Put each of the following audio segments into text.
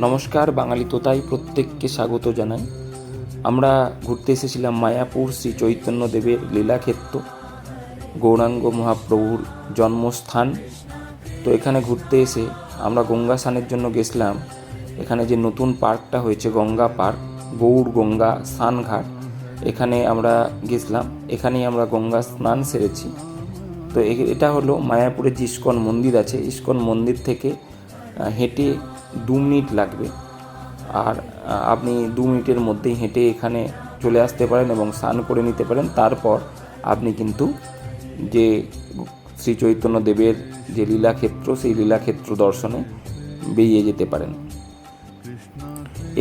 নমস্কার, বাঙালি তোতাই প্রত্যেককে স্বাগত জানাই। আমরা ঘুরতে এসেছিলাম মায়াপুর শ্রী চৈতন্যদেবের লীলাক্ষেত্র, গৌরাঙ্গ মহাপ্রভুর জন্মস্থান। তো এখানে ঘুরতে এসে আমরা গঙ্গা স্নানের জন্য গেছিলাম। এখানে যে নতুন পার্কটা হয়েছে গঙ্গা পার্ক, গৌড় গঙ্গা স্নানঘাট, এখানে আমরা গেছিলাম। এখানেই আমরা গঙ্গা স্নান সেরেছি। তো এটা হলো মায়াপুরের যে ইস্কন মন্দির আছে, ইস্কন মন্দির থেকে হেঁটে 2 মিনিট লাগবে। আর আপনি 2 মিনিটের মধ্যেই হেঁটে এখানে চলে আসতে পারেন এবং স্নান করে নিতে পারেন। তারপর আপনি কিন্তু যে শ্রী চৈতন্যদেবের যে লীলাক্ষেত্র, সেই লীলাক্ষেত্র দর্শনে বেরিয়ে যেতে পারেন।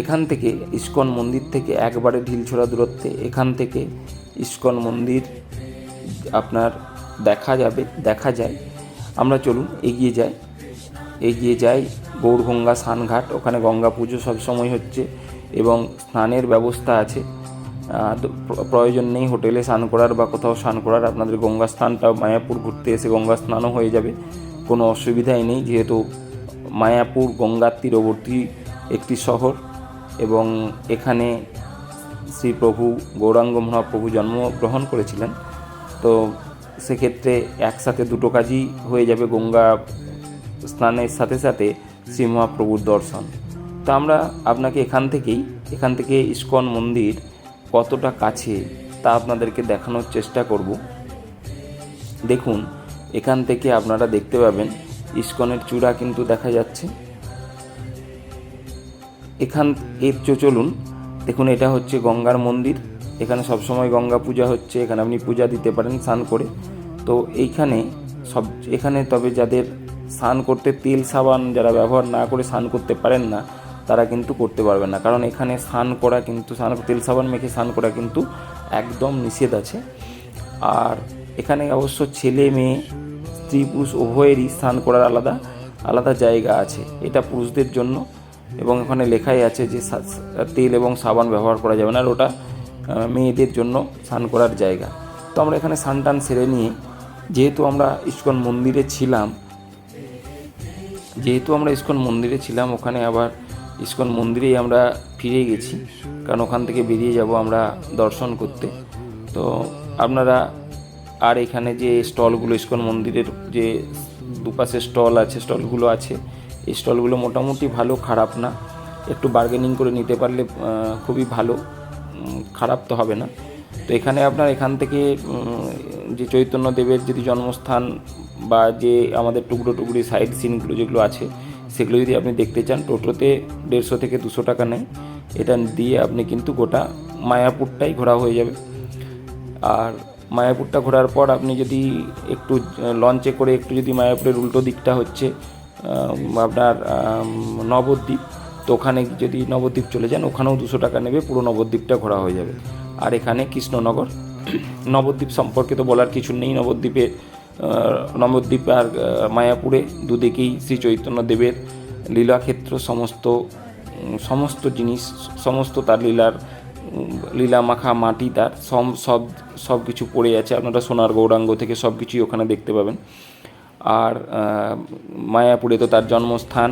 এখান থেকে ইস্কন মন্দির থেকে একবারে ঢিলছোড়া দূরত্বে এখান থেকে ইস্কন মন্দির আপনার দেখা যায়। আমরা চলুন এগিয়ে যাই গৌড়গঙ্গা স্নানঘাট। ওখানে গঙ্গা পুজো সবসময় হচ্ছে এবং স্নানের ব্যবস্থা আছে। প্রয়োজন নেই হোটেলে স্নান করার বা কোথাও স্নান করার। আপনাদের গঙ্গা স্নানটাও মায়াপুর ঘুরতে এসে গঙ্গা স্নানও হয়ে যাবে, কোনো অসুবিধাই নেই। যেহেতু মায়াপুর গঙ্গার তীরবর্তী একটি শহর এবং এখানে শ্রীপ্রভু গৌরাঙ্গ মহাপ্রভু জন্মগ্রহণ করেছিলেন। তো সেক্ষেত্রে একসাথে দুটো কাজই হয়ে যাবে, গঙ্গা স্নানের সাথে সাথে শ্রী মহাপ্রভুর দর্শন। তো আমরা আপনাকে এখান থেকে ইস্কন মন্দির কতটা কাছে তা আপনাদেরকে দেখানোর চেষ্টা করব। দেখুন, এখান থেকে আপনারা দেখতে পাবেন ইস্কনের চূড়া কিন্তু দেখা যাচ্ছে। চলুন দেখুন, এটা হচ্ছে গঙ্গার মন্দির। এখানে সবসময় গঙ্গা পূজা হচ্ছে, এখানে আপনি পূজা দিতে পারেন স্নান করে। তো এখানে তবে যাদের স্নান করতে তেল সাবান যারা ব্যবহার না করে স্নান করতে পারেন না, তারা কিন্তু করতে পারবেন না, কারণ এখানে তেল সাবান মেখে স্নান করা কিন্তু একদম নিষেধ আছে। আর এখানে অবশ্য ছেলে মেয়ে, স্ত্রী পুরুষ উভয়েরই স্নান করার আলাদা আলাদা জায়গা আছে। এটা পুরুষদের জন্য এবং ওখানে লেখাই আছে যে তেল এবং সাবান ব্যবহার করা যাবে না, আর ওটা মেয়েদের জন্য স্নান করার জায়গা। তো আমরা এখানে স্নান টান সেরে নিয়ে, যেহেতু আমরা ইস্কন মন্দিরে ছিলাম, ওখানে আবার ইস্কন মন্দিরেই আমরা ফিরে গেছি, কারণ ওখান থেকে বেরিয়ে যাব আমরা দর্শন করতে। তো আপনারা আর এখানে যে স্টলগুলো, ইস্কন মন্দিরের যে দুপাশে স্টলগুলো আছে, এই স্টলগুলো মোটামুটি ভালো, খারাপ না। একটু বার্গেনিং করে নিতে পারলে খুবই ভালো, খারাপ তো হবে না। তো এখান থেকে যে চৈতন্যদেবের যদি জন্মস্থান বা যে আমাদের টুকরি সাইড সিনগুলো যেগুলো আছে, সেগুলো যদি আপনি দেখতে চান, টোটোতে 150 থেকে 200 টাকা নেয়। এটা দিয়ে আপনি কিন্তু গোটা মায়াপুরটাই ঘোরা হয়ে যাবে। আর মায়াপুরটা ঘোরার পর আপনি যদি একটু লঞ্চে করে যদি মায়াপুরের উল্টো দিকটা হচ্ছে আপনার নবদ্বীপ, তো ওখানে যদি নবদ্বীপ চলে যান, ওখানেও 200 টাকা নেবে, পুরো নবদ্বীপটা ঘোরা হয়ে যাবে। আর এখানে কৃষ্ণনগর, নবদ্বীপ সম্পর্কে তো বলার কিছু নেই। নবদ্বীপ আর মায়াপুরে দুদিকেই শ্রী চৈতন্যদেবের লীলাক্ষেত্র, সমস্ত জিনিস, সমস্ত তার লীলা মাখা মাটি, তার সব কিছু পড়ে আছে। আপনারা সোনার গৌরাঙ্গ থেকে সব কিছুই ওখানে দেখতে পাবেন। আর মায়াপুরে তো তার জন্মস্থান,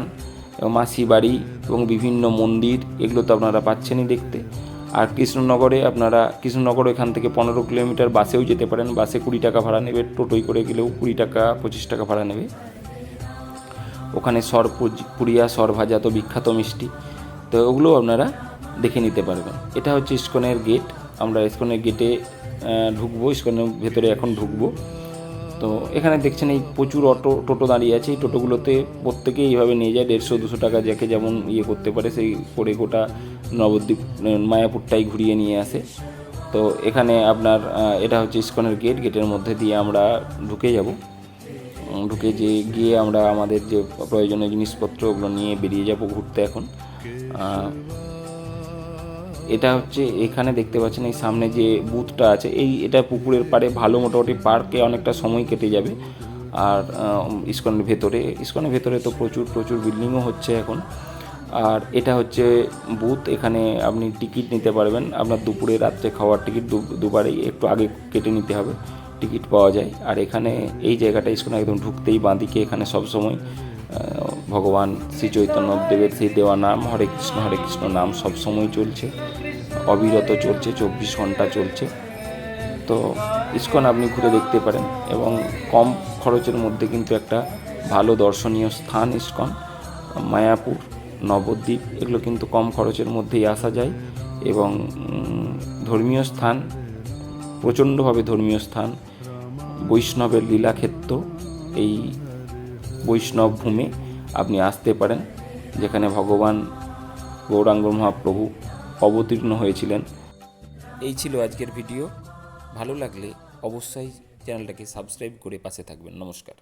মাসি বাড়ি এবং বিভিন্ন মন্দির, এগুলো তো আপনারা পাচ্ছেনই দেখতে। আর কৃষ্ণনগরে এখান থেকে 15 কিলোমিটার বাসেও যেতে পারেন। বাসে 20 টাকা ভাড়া নেবে, টোটোই করে গেলেও 20 টাকা 25 টাকা ভাড়া নেবে। ওখানে পুরিয়া সর ভাজা তো বিখ্যাত মিষ্টি, তো ওগুলো আপনারা দেখে নিতে পারবেন। এটা হচ্ছে ইস্কনের গেট। আমরা ইস্কনের গেটে ঢুকবো, ইস্কনের ভেতরে এখন ঢুকবো। তো এখানে দেখছেন এই প্রচুর টোটো দাঁড়িয়ে আছে। এই টোটোগুলোতে প্রত্যেকেই এইভাবে নিয়ে যায়, 150-200 টাকা যাকে যেমন করতে পারে সেই করে গোটা নবদ্বীপ মায়াপুরটাই ঘুরিয়ে নিয়ে আসে। তো এখানে আপনার এটা হচ্ছে ইস্কনের গেটের মধ্যে দিয়ে আমরা গিয়ে আমরা আমাদের যে প্রয়োজনীয় জিনিসপত্র ওগুলো নিয়ে বেরিয়ে যাব ঘুরতে। এখন এটা হচ্ছে, এখানে দেখতে পাচ্ছেন এই সামনে যে বুথটা আছে, এটা পুকুরের পাড়ে, ভালো মোটামুটি পার্কে অনেকটা সময় কেটে যাবে। আর ইস্কনের ভেতরে তো প্রচুর বিল্ডিংও হচ্ছে এখন। আর এটা হচ্ছে বুথ, এখানে আপনি টিকিট নিতে পারবেন। আপনার দুপুরে রাত্রে খাওয়ার টিকিট দুবারেই একটু আগে কেটে নিতে হবে, টিকিট পাওয়া যায়। আর এখানে এই জায়গাটা ইস্কনে একদম ঢুকতেই বাঁদিকে এখানে সবসময় ভগবান শ্রী চৈতন্যদেবের সেই দেওয়া নাম হরে কৃষ্ণ নাম সবসময় চলছে, অবিরত চলছে, 24 ঘন্টা চলছে। তো ইস্কন আপনি ঘুরে দেখতে পারেন এবং কম খরচের মধ্যে কিন্তু একটা ভালো দর্শনীয় স্থান ইস্কন। মায়াপুর, নবদ্বীপ এগুলো কিন্তু কম খরচের মধ্যেই আসা যায় এবং ধর্মীয় স্থান, প্রচণ্ডভাবে ধর্মীয় স্থান, বৈষ্ণবের লীলাক্ষেত্র। এই বৈষ্ণব ভূমে আপনি আসতে পারেন, যেখানে ভগবান গৌরাঙ্গ মহাপ্রভু অবতীর্ণ হয়েছিলেন। এই ছিল আজকের ভিডিও। ভালো লাগলে অবশ্যই চ্যানেলটাকে সাবস্ক্রাইব করে পাশে থাকবেন। নমস্কার।